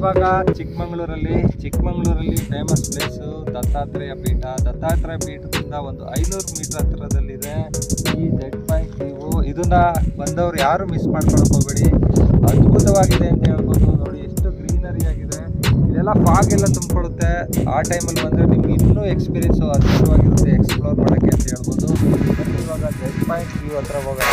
ಇವಾಗ ಚಿಕ್ಕಮಂಗ್ಳೂರಲ್ಲಿ famous place Dattatreya ಪೀಠದಿಂದ ಒಂದು 500 ಮೀಟರ್ ಹತ್ತಿರದಲ್ಲಿದೆ ಈ ಜೆಡ್ ಪಾಯಿಂಟ್ ವ್ಯೂ. ಇದನ್ನ ಬಂದವರು ಯಾರು ಮಿಸ್ ಮಾಡ್ಕೊಳಕ್ ಹೋಗ್ಬೇಡಿ, ಅದ್ಭುತವಾಗಿದೆ ಅಂತ ಹೇಳ್ಬೋದು. ನೋಡಿ ಎಷ್ಟು ಗ್ರೀನರಿ ಆಗಿದೆ, ಇದೆಲ್ಲ ಫಾಗ್ ಎಲ್ಲ ತುಂಬಿಕೊಳ್ಳುತ್ತೆ. ಆ ಟೈಮಲ್ಲಿ ಬಂದರೆ ನಿಮ್ಗೆ ಇನ್ನೂ ಎಕ್ಸ್ಪೀರಿಯನ್ಸು ಅದ್ಭುತವಾಗಿರುತ್ತೆ ಎಕ್ಸ್ಪ್ಲೋರ್ ಮಾಡೋಕ್ಕೆ ಅಂತ ಹೇಳ್ಬೋದು. ಇವಾಗ ಜೆಡ್ ಪಾಯಿಂಟ್ ವ್ಯೂ ಹತ್ರ ಹೋಗೋಣ.